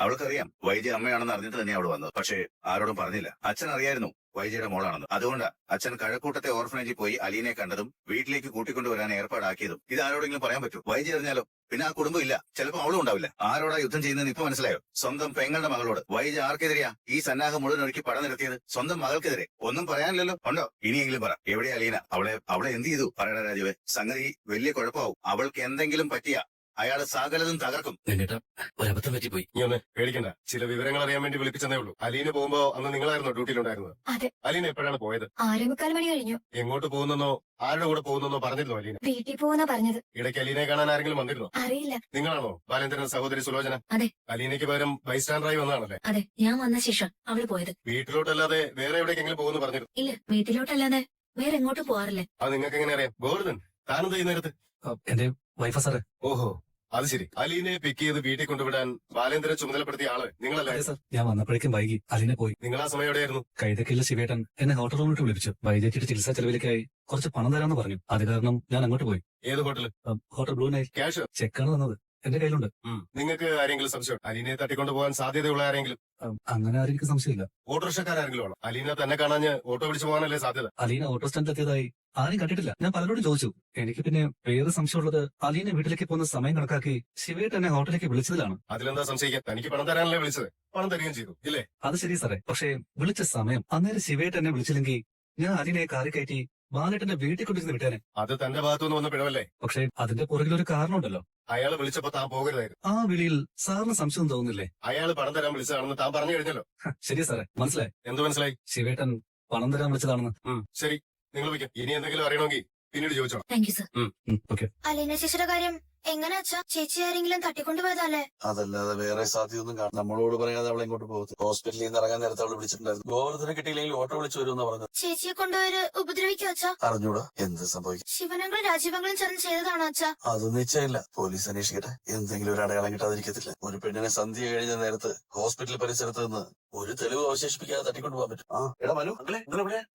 അവൾക്കറിയാം വൈദ്യ അമ്മയാണെന്ന് അറിഞ്ഞിട്ട് തന്നെ അവൾ വന്നത്. പക്ഷേ ആരോടും പറഞ്ഞില്ല. അച്ഛൻ അറിയായിരുന്നു വൈദ്യയുടെ മോളാണെന്ന്. അതുകൊണ്ടാ അച്ഛൻ കഴക്കൂട്ടത്തെ ഓർഫനേജിൽ പോയി അലീനെ കണ്ടതും വീട്ടിലേക്ക് കൂട്ടിക്കൊണ്ടുവരാൻ ഏർപ്പാടാക്കിയതും. ഇത് ആരോടെങ്കിലും പറയാൻ പറ്റൂ? വൈദ്യ അറിഞ്ഞാലോ? പിന്നെ ആ കുടുംബം ഇല്ല, ചിലപ്പോൾ അവളും ഉണ്ടാവില്ല. ആരോടാ യുദ്ധം ചെയ്യുന്നതെന്ന് ഇപ്പൊ മനസ്സിലായോ? സ്വന്തം പെങ്ങളുടെ മകളോട്. വൈദ്യ ആർക്കെതിരെയാ ഈ സന്നാഹം മുഴുവൻ ഒരുക്കി പട നിർത്തിയത്? സ്വന്തം മകൾക്കെതിരെ. ഒന്നും പറയാനില്ലല്ലോ? ഉണ്ടോ? ഇനിയെങ്കിലും പറ, എവിടെയാ അലീന? അവളെ എന്ത് ചെയ്തു? പറയണ രാജീവേ. സംഗതി വലിയ കുഴപ്പമാവും. അവൾക്ക് എന്തെങ്കിലും പറ്റിയ അയാള് സകലതും തകർക്കും. ഒരബദ്ധം പറ്റിപ്പോയി. നീ ഒന്ന് പേടിക്കണ്ട. ചില വിവരങ്ങൾ അറിയാൻ വേണ്ടി വിളിപ്പിച്ചതേ ഉള്ളൂ. അലീന പോകുമ്പോ അന്ന് നിങ്ങളായിരുന്നോ ഡ്യൂട്ടിയിലുണ്ടായിരുന്നത്? അതെ. അലീന എപ്പോഴാണ് പോയത്? 6:45 മണി കഴിഞ്ഞു. എങ്ങോട്ട് പോകുന്നെന്നോ ആരുടെ കൂടെ പോകുന്നെന്നോ പറഞ്ഞിരുന്നോ അലീന? വീട്ടിൽ പോകുന്ന പറഞ്ഞത്. ഇടയ്ക്ക് അലീനയെ കാണാൻ ആരെങ്കിലും വന്നിരുന്നോ? അറിയില്ല. നിങ്ങളാണോ ബാലേന്ദ്രൻ സഹോദരി സുലോചന? അതെ. അലീനയ്ക്ക് പകരം ബൈസ്റ്റാൻഡറായി വന്നതാണല്ലേ? അതെ, ഞാൻ വന്ന ശേഷം അവള് പോയത്. വീട്ടിലോട്ടല്ലാതെ വേറെ എവിടേക്കെങ്കിലും പോകുന്നു പറഞ്ഞിരുന്നു? ഇല്ല, വീട്ടിലോട്ടല്ലാതെ വേറെ എങ്ങോട്ടും പോവാറില്ല. അത് നിങ്ങൾക്ക് എങ്ങനെ അറിയാം? ഗോവർദ്ധൻ, താനെന്താ ഈ നേരത്ത്? എന്റെ വൈഫാ സാറേ. ഓഹോ, അത് ശരി. അലീനയെ പിക്ക് ചെയ്ത് വീട്ടിൽ കൊണ്ടുവിടാൻ ബാലേന്ദ്രൻ ചുമതലപ്പെടുത്തിയ ആള് നിങ്ങളല്ലേ? സാർ, ഞാൻ വന്നപ്പോഴേക്കും വൈകി. അലീന പോയി. നിങ്ങൾ ആ സമയം എവിടെയായിരുന്നു? കൈതക്കില്ല ശിവേട്ടൻ എന്നെ ഹോട്ടൽ റൂമിട്ട് വിളിപ്പിച്ചു. വൈദ്യക്കിട്ട് ചികിത്സാ ചെലവിലേക്കായി കുറച്ച് പണം തരാമെന്ന് പറഞ്ഞു. അത് കാരണം ഞാൻ അങ്ങോട്ട് പോയി. ഏത് hotel? Hotel blue Nile. Cash ചെക്കാണ് തന്നത്. എന്റെ കയ്യിലുണ്ട്. നിങ്ങൾക്ക് ആരെങ്കിലും സംശയം? അലീനയെ തട്ടിക്കൊണ്ടു പോകാൻ സാധ്യതയുള്ള ആരെങ്കിലും? അങ്ങനെ ആരും എനിക്ക് സംശയമില്ല. ഓട്ടോറിക്ഷക്കാരെങ്കിലും ആണോ? അലീന തന്നെ കാണാഞ്ഞ് ഓട്ടോ പിടിച്ചു പോകാനല്ലേ സാധ്യത? അലീന ഓട്ടോ സ്റ്റാൻഡിൽ എത്തിയതായി ആരും കണ്ടിട്ടില്ല. ഞാൻ പലരോടും ചോദിച്ചു. എനിക്ക് പിന്നെ വേറെ സംശയമുള്ളത് അലീന വീട്ടിലേക്ക് പോകുന്ന സമയം കണക്കാക്കി ശിവേട്ടൻ എന്നെ ഹോട്ടലിലേക്ക് വിളിച്ചതിലാണ്. അതിലെന്താ സംശയിക്കാൻ? തനിക്ക് പണം തരാനല്ലേ വിളിച്ചത്? പണം തരികയും ചെയ്തു ഇല്ലേ? അത് ശരി സാറേ. പക്ഷേ വിളിച്ച സമയം അന്നേരം ശിവേട്ടൻ എന്നെ വിളിച്ചില്ലെങ്കിൽ ഞാൻ അലീനയെ കാറി കയറ്റി ബാലേട്ടന്റെ വീട്ടിൽ കൊണ്ടിരുന്ന് വിട്ടേനെ. അത് തന്റെ ഭാഗത്തുനിന്ന് വന്ന പിഴവല്ലേ? പക്ഷേ അതിന്റെ പുറകിൽ ഒരു കാരണമുണ്ടല്ലോ. അയാൾ വിളിച്ചപ്പോ താൻ പോകരുതായിരുന്നു. ആ വിളിയിൽ സാറിന് സംശയം തോന്നുന്നില്ലേ? അയാൾ പണം തരാൻ വിളിച്ചതാണെന്ന് താൻ പറഞ്ഞു കഴിഞ്ഞല്ലോ. ശരി സാറേ, മനസ്സിലായി. എന്ത് മനസ്സിലായി? ശിവേട്ടൻ പണം തരാൻ വിളിച്ചതാണെന്ന്. ശരി, നിങ്ങൾ വയ്ക്കും. ഇനി എന്തെങ്കിലും അറിയണമെങ്കിൽ പിന്നീട് ചോദിച്ചോളാം. Thank you sir. Okay. Aleena ചേച്ചിയുടെ കാര്യം എങ്ങനെ അച്ഛാ? ചേച്ചി ആരെങ്കിലും തട്ടിക്കൊണ്ടുപോയതല്ലേ? അതല്ലാതെ വേറെ സാധ്യതയൊന്നും കാണും. നമ്മളോട് പറയാതെ അവളെ ഇങ്ങോട്ട് പോകും. ഹോസ്പിറ്റലിൽ നിന്ന് ഇറങ്ങാൻ നേരത്തെ അവള് വിളിച്ചിട്ടുണ്ടായിരുന്നു. ഗോവർദ്ധനെ കിട്ടിയില്ലെങ്കിൽ ഓട്ടോ വിളിച്ചു വരുമെന്നാ പറഞ്ഞത്. ചേച്ചിയെ കൊണ്ടുപോയി ഉപദ്രവിക്കോ അച്ഛാ? അറിഞ്ഞൂടാ എന്ത് സംഭവിക്കും. ശിവനങ്ങളും രാജീവങ്ങളും ചേർന്ന് ചെയ്തതാണോ അച്ഛാ? അത് നിശ്ചയമില്ല. പോലീസ് അന്വേഷിക്കട്ടെ. എന്തെങ്കിലും ഒരു അടയാളം കിട്ടാതിരിക്കത്തില്ല. ഒരു പെണ്ണിനെ സന്ധ്യ കഴിഞ്ഞ നേരത്ത് ഹോസ്പിറ്റൽ പരിസരത്ത് നിന്ന് ഒരു തെളിവ് അവശേഷിപ്പിക്കാതെ തട്ടിക്കൊണ്ടുപോകാൻ പറ്റും. എടാ മനു,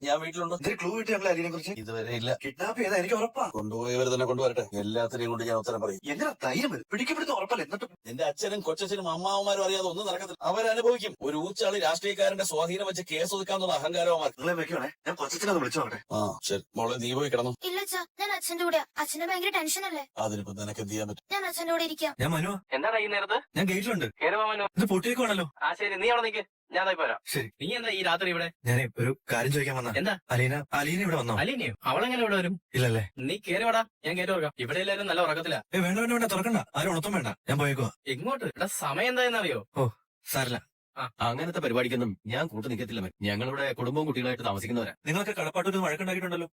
ഞാൻ വീട്ടിലുണ്ട്. ക്ലൂ കിട്ടി അലീനെ കുറിച്ച്? ഇതുവരെ ഇല്ല. കിഡ്നാപ്പ് ചെയ്താ എനിക്ക് ഉറപ്പാ. കൊണ്ടുപോയവർ തന്നെ കൊണ്ടുവരട്ടെ. എല്ലാത്തിനെയും കൊണ്ട് ഞാൻ ഉത്തരം പറയും. എന്തിനാ ധൈര്യം? പിടിക്കപ്പെടുന്ന ഉറപ്പല്ല. എന്നിട്ടും നിന്റെ അച്ഛനും കൊച്ചച്ഛനും അമ്മാവന്മാരും അറിയാതെ ഒന്നും നടക്കത്തില്ല. അവരനുഭവിക്കും. ഒരു ഊച്ചാളി രാഷ്ട്രീയക്കാരന്റെ സ്വാധീനം വെച്ച് കേസ് ഒതുക്കാന്നുള്ള അഹങ്കാരവുമാർ. നിങ്ങളെ വെക്കണേ, ഞാൻ കൊച്ചച്ഛനെ വിളിച്ചോട്ടെ. ആ ശരി മോളെ, നീ പോയി കിടന്നു. ഇല്ല അച്ഛാ, ഞാൻ അച്ഛന്റെ കൂടെയാ. അച്ഛന് ഭയങ്കര ടെൻഷൻ അല്ലേ? അതിനിപ്പോ നിനക്ക് എന്ത് ചെയ്യാൻ പറ്റും? ഞാൻ അച്ഛന്റെ കൂടെ ഇരിക്കാം. ഞാൻ മനു. എന്താണ് ഈ നേരത്ത്? ഞാൻ ഗേറ്റിലുണ്ട്. കേരള മനു. ഇത് പൊട്ടിയേക്കുവാണല്ലോ. ആ ശരി, നീ അവിടെ നിൽക്ക്, ഞാൻ പോരാ. ശരി. നീ എന്താ ഈ രാത്രി ഇവിടെ? ഞാൻ ഒരു കാര്യം ചോദിക്കാൻ വന്ന. എന്താ? അലീന ഇവിടെ വന്നോ? അലീനയോ? അവളെങ്ങനെ ഇവിടെ വരും? ഇല്ലല്ലേ? നീ കേറി വാടാ, ഞാൻ കേറി കൊടുക്കാം. ഇവിടെ എല്ലാവരും നല്ല ഉറക്കത്തില്ല. വേണ്ട വേണ്ട വേണ്ട, തുറക്കണ്ട. ആരും ഉണർത്തും വേണ്ട. ഞാൻ പോയേക്കുവാ. എങ്ങോട്ട്? ഇവിടെ സമയം എന്തായെന്നറിയോ? സാരില്ല. അങ്ങനത്തെ പരിപാടിക്കൊന്നും ഞാൻ കൂട്ടു നിൽക്കത്തില്ല. ഞങ്ങളിവിടെ കുടുംബവും കുട്ടികളായിട്ട് താമസിക്കുന്നവരാ. നിങ്ങൾക്ക് കടപ്പാട്ടൊരു വഴക്കുണ്ടാക്കിയിട്ടുണ്ടല്ലോ.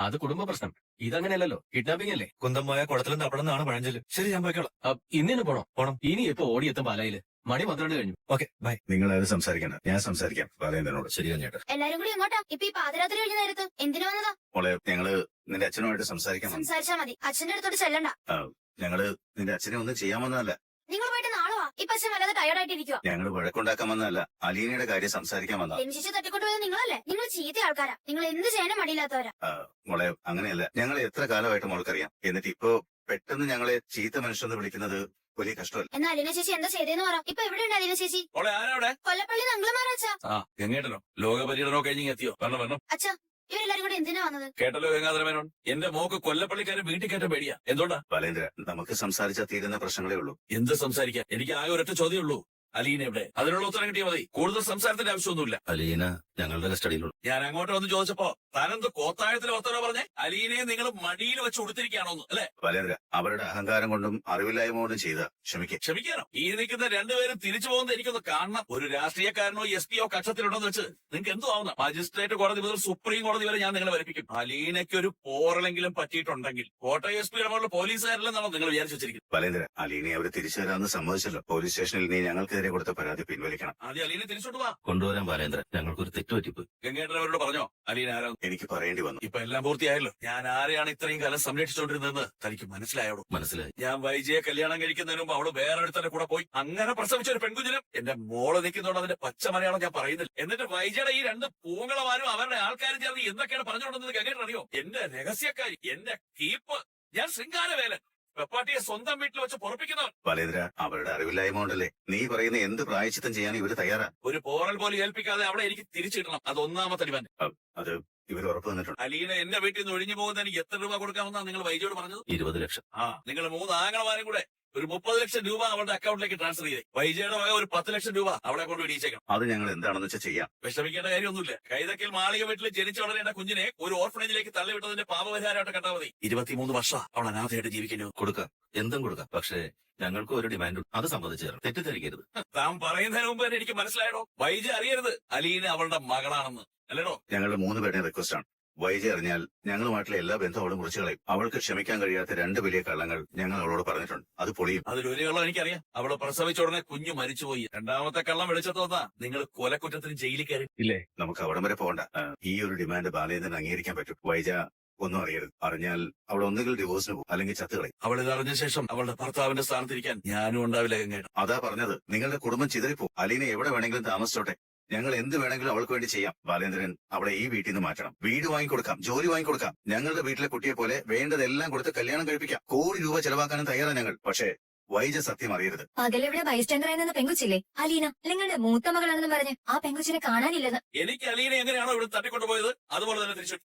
അത് കുടുംബ പ്രശ്നം. ഇതങ്ങനെയല്ലല്ലോ, കിഡ്നാപ്പിംഗ് അല്ലേ? കുന്തം പോയ കുളത്തിലും തപ്പണമെന്നാണ് പഴഞ്ചൊല്ല്. ശരി, ഞാൻ പോയിക്കോളാം. ഇന്നിന് പോണം. ഇനി എപ്പോ ഓടിയെത്തും പാലായില്? മണി 12 കഴിഞ്ഞു. Okay, bye. നിങ്ങളാരും സംസാരിക്കണ്ട, ഞാൻ സംസാരിക്കാം ബാലേന്ദ്രനോട്. ശരി ചേട്ടാ. എല്ലാരും കൂടി എങ്ങോട്ടാ? ഇപ്പൊ ഈ പാതിരാത്രി കഴിഞ്ഞ നേരത്ത് എന്തിനു വന്നതാ? മോളെ, ഞങ്ങള് നിന്റെ അച്ഛനുമായിട്ട് സംസാരിക്കാൻ വന്നു. സംസാരിച്ചാ മതി, അച്ഛന്റെ അടുത്തോട്ട് ചെല്ലണ്ട. ഞങ്ങള് നിന്റെ അച്ഛനെ ഒന്നും ചെയ്യാൻ വന്നതല്ല. നിങ്ങൾ പോയിട്ട് നാളെ വാ. ഇപ്പൊ അച്ഛൻ വല്ലാതെ ടയർഡായിട്ടിരിക്കുക. ഞങ്ങള് വഴക്കുണ്ടാക്കാൻ വന്നതല്ല, അലീനയുടെ കാര്യം സംസാരിക്കാൻ വന്നതാ. രമിശേഷി തട്ടിക്കൊണ്ടുപോയത് നിങ്ങളല്ലേ? നിങ്ങൾ ചീത്ത ആൾക്കാരാ. നിങ്ങൾ എന്ത് ചെയ്യാനും മടിയില്ലാത്തവരാ. മോളെ, അങ്ങനെയല്ല. ഞങ്ങൾ എത്ര കാലമായിട്ട് മോൾക്കറിയാം. എന്നിട്ട് ഇപ്പോ പെട്ടെന്ന് ഞങ്ങളെ ചീത്ത മനുഷ്യന്ന് വിളിക്കുന്നത് വലിയ കഷ്ടമല്ല. എന്നാ അലീന ചേച്ചി എന്താ ചെയ്തേന്ന് പറ. ഇപ്പൊ എവിടെയുണ്ട് അലീന ചേച്ചി? കൊല്ലപ്പള്ളി അങ്കിളമാരാച്ചാ. എങ്ങേട്ടനോ ലോക പര്യടനോ കഴിഞ്ഞ് എത്തിയോ? വരണം. അച്ഛാ, ഇവരെല്ലാരും കൂടെ എന്തിനാ വന്നത്? കേട്ടല്ലോ ഗംഗാധരമേനോൻ, എന്റെ മോക്ക് കൊല്ലപ്പള്ളിക്കാരൻ വീട്ടിൽ കയറ്റ പേടിയാ. എന്തുകൊണ്ടാ? ബാലേന്ദ്ര, നമുക്ക് സംസാരിച്ചാൽ തീരുന്ന പ്രശ്നങ്ങളേ ഉള്ളൂ. എന്ത് സംസാരിക്കാൻ? എനിക്ക് ആകെ ഒരൊറ്റ ചോദ്യം ഉള്ളൂ. അലീന എവിടെ? അതിനുള്ള ഉത്തരം കിട്ടിയാൽ മതി. കൂടുതൽ സംസാരത്തിന്റെ ആവശ്യമൊന്നുമില്ല. അലീന ഞങ്ങളുടെ കസ്റ്റഡിയിലുള്ളൂ. ഞാൻ അങ്ങോട്ട് വന്ന് ചോദിച്ചപ്പോ താനെന്ത് കോത്തായത്തിലെ ഉത്തരവ് പറഞ്ഞേ? അലീനയെ നിങ്ങൾ മടിയിൽ വെച്ച് കൊടുത്തിരിക്കുകയാണോന്ന് അല്ലെ? ബാലേന്ദ്ര, അവരുടെ അഹങ്കാരം കൊണ്ടും അറിവില്ലായ്മ കൊണ്ടും ചെയ്ത ക്ഷമിക്കാനോ? ഈ നിൽക്കുന്ന രണ്ടുപേരും തിരിച്ചു പോകുന്നത് എനിക്കൊന്ന് കാണണം. ഒരു രാഷ്ട്രീയക്കാരനോ SP കക്ഷത്തിലുണ്ടെന്ന് വെച്ച് നിങ്ങൾക്ക് എന്തോ ആവുന്ന? മജിസ്ട്രേറ്റ് കോടതി മുതൽ സുപ്രീം കോടതി വരെ ഞാൻ നിങ്ങളെ വരപ്പിക്കും. അലീനയ്ക്ക് ഒരു പോറലെങ്കിലും പറ്റിയിട്ടുണ്ടെങ്കിൽ കോട്ടയം SP യുടെ പോലീസുകാരില്ലെന്നാണോ നിങ്ങൾ വിചാരിച്ചു വെച്ചിരിക്കുന്നത്? ബാലേന്ദ്ര, അലീനെ അവര് തിരിച്ചു തരാമെന്ന് സമ്മതിച്ചല്ലോ. പോലീസ് സ്റ്റേഷനിൽ നീ ഞങ്ങൾക്കെതിരെ കൊടുത്ത പരാതി പിൻവലിക്കണം. ആദ്യം അലീനെ തിരിച്ചോട്ട് വാ. കൊണ്ടുവരാൻ ബാലേന്ദ്ര, ഞങ്ങൾക്കൊരു തെറ്റുപറ്റിപ്പ്. ഗംഗേട്ടൻ അവരോട് പറഞ്ഞോ അലീന ആരോ? എനിക്ക് പറയേണ്ടി വന്നു. ഇപ്പൊ എല്ലാം പൂർത്തിയായല്ലോ. ഞാൻ ആരെയാണ് ഇത്രയും കാലം സംരക്ഷിച്ചുകൊണ്ടിരുന്നതെന്ന് തനിക്ക് മനസ്സിലായോടോ? മനസ്സിലായി. ഞാൻ വൈജയെ കല്യാണം കഴിക്കുന്നതിന് മുമ്പ് അവള് വേറെ അടുത്തന്നെ കൂടെ പോയി അങ്ങനെ പ്രസവിച്ച ഒരു പെൺകുഞ്ഞിനും എന്റെ മോള് നിൽക്കുന്നതുകൊണ്ട് അതിന്റെ പച്ച മലയാളം ഞാൻ പറയുന്നില്ല. എന്നിട്ട് വൈജയുടെ ഈ 2 പൂങ്കളമാരും അവരുടെ ആൾക്കാരും ചേർന്ന് എന്തൊക്കെയാണ് പറഞ്ഞുകൊണ്ടെന്ന് ഗംഗേട്ടൻ അറിയോ? എന്റെ രഹസ്യക്കാരി, എന്റെ കീപ്പ്, ഞാൻ ശൃംഗാരവേലൻ. പെപ്പാട്ടിയെ സ്വന്തം വീട്ടിൽ വെച്ച് പൊറപ്പിക്കുന്നവൻ. ബാലേന്ദ്ര, അവരുടെ അറിവില്ലായ്മ കൊണ്ടല്ലേ നീ പറയുന്ന എന്ത് പ്രായച്ചിത്തം ചെയ്യാൻ ഇവര് തയ്യാറാ. ഒരു പോറൽ പോലും ഏൽപ്പിക്കാതെ അവിടെ എനിക്ക് തിരിച്ചിടണം. അത് ഒന്നാമത്തെ ഡിമാൻഡ്. അത് ഇവർ ഉറപ്പ് തന്നിട്ടുണ്ട്. അലീന എന്റെ വീട്ടിൽ നിന്ന് ഒഴിഞ്ഞു പോകുന്ന എനിക്ക് എത്ര രൂപ കൊടുക്കാമെന്നാണ് നിങ്ങൾ വൈജയോട് പറഞ്ഞത്? 20 ലക്ഷം. നിങ്ങൾ 3 ആങ്ങളമാരും കൂടെ ഒരു 30 ലക്ഷം രൂപ അവളുടെ അക്കൗണ്ടിലേക്ക് ട്രാൻസ്ഫർ ചെയ്തേ. വൈജയുടെ വക ഒരു 10 ലക്ഷം രൂപ അവിടെ കൊണ്ട് ഇടിച്ചേക്കണം. അത് ഞങ്ങൾ എന്താണെന്ന് വെച്ചാൽ ചെയ്യാം. വിഷമിക്കേണ്ട കാര്യമൊന്നുമില്ല. കൈതക്കൽ മാളിക വീട്ടിൽ ജനിച്ച ഉടനെ എന്റെ കുഞ്ഞിനെ ഒരു ഓർഫനേജിലേക്ക് തള്ളിവിട്ടതിന്റെ പാപപരിഹാരമായിട്ട് കണ്ടാൽ മതി. 23 വർഷം അവൾ അനാഥയായിട്ട് ജീവിക്കുന്നു. കൊടുക്കാം, എന്തും കൊടുക്കാം. പക്ഷേ ഞങ്ങൾക്ക് ഒരു ഡിമാൻഡ് അത് സമ്മതിച്ചു തരണം. തെറ്റിദ്ധരിക്കരുത്. താൻ പറയുന്നതിന് മുമ്പ് തന്നെ എനിക്ക് മനസ്സിലായടോ. വൈജ അറിയരുത് അലീന അവളുടെ മകളാണെന്ന്. അല്ലേടോ? ഞങ്ങളുടെ 3 പേരുടെയും റിക്വസ്റ്റ് ആണ്. വൈജി അറിഞ്ഞാൽ ഞങ്ങളുമായിട്ടുള്ള എല്ലാ ബന്ധവും അവളും മുറിച്ചു കളയും. അവൾക്ക് ക്ഷമിക്കാൻ കഴിയാത്ത 2 വലിയ കള്ളങ്ങൾ ഞങ്ങൾ അവളോട് പറഞ്ഞിട്ടുണ്ട്. അത് പൊളിയും. അതിലൊരു കള്ളം എനിക്കറിയാം. അവള് പ്രസവിച്ച ഉടനെ കുഞ്ഞു മരിച്ചുപോയി. രണ്ടാമത്തെ കള്ളം വെളിച്ചത്ത് വന്നാ നിങ്ങൾ കൊലക്കുറ്റത്തിന് ജയിലിൽ കയറി. ഇല്ലേ? നമുക്ക് അവിടം വരെ പോകണ്ട. ഈ ഒരു ഡിമാൻഡ് ബാലേന്ദ്രൻ അംഗീകരിക്കാൻ പറ്റും. വൈജ ഒന്നും അറിയരുത്. അറിഞ്ഞാൽ അവൾ ഒന്നുകിൽ ഡിവോഴ്സിന് പോകും, അല്ലെങ്കിൽ ചത്തുകളയും. അവൾ ഇതറിഞ്ഞ ശേഷം അവളുടെ ഭർത്താവിന്റെ സ്ഥാനത്തിരിക്കാൻ ഞാനും ഉണ്ടാവില്ല ഗംഗേട്ട. അതാ പറഞ്ഞത്, നിങ്ങളുടെ കുടുംബം ചിതറിപ്പോ. അലീന എവിടെ വേണമെങ്കിലും താമസിച്ചോട്ടെ. ഞങ്ങൾ എന്ത് വേണമെങ്കിലും അവൾക്ക് വേണ്ടി ചെയ്യാം. ബാലേന്ദ്രൻ അവളെ ഈ വീട്ടിൽ നിന്ന് മാറ്റണം. വീട് വാങ്ങിക്കൊടുക്കാം, ജോലി വാങ്ങിക്കൊടുക്കാം. ഞങ്ങളുടെ വീട്ടിലെ കുട്ടിയെ പോലെ വേണ്ടതെല്ലാം കൊടുത്ത് കല്യാണം കഴിപ്പിക്കാം. കോടി രൂപ ചെലവാക്കാനും തയ്യാറാണ് ഞങ്ങൾ. പക്ഷേ വൈജ സത്യം അറിയരുത്. പകലിവിടെ ബൈസ്റ്റാൻഡറായി നിന്ന പെങ്കുച്ചില്ലേ അലീന, നിങ്ങളുടെ മൂത്ത മകളാണെന്ന് പറഞ്ഞ് ആ പെങ്കുച്ചിനെ കാണാനില്ലെന്ന്. എനിക്ക് അലീന എങ്ങനെയാണോ ഇവിടെ തട്ടിക്കൊണ്ടുപോയത് അതുപോലെ തന്നെ തിരിച്ചു.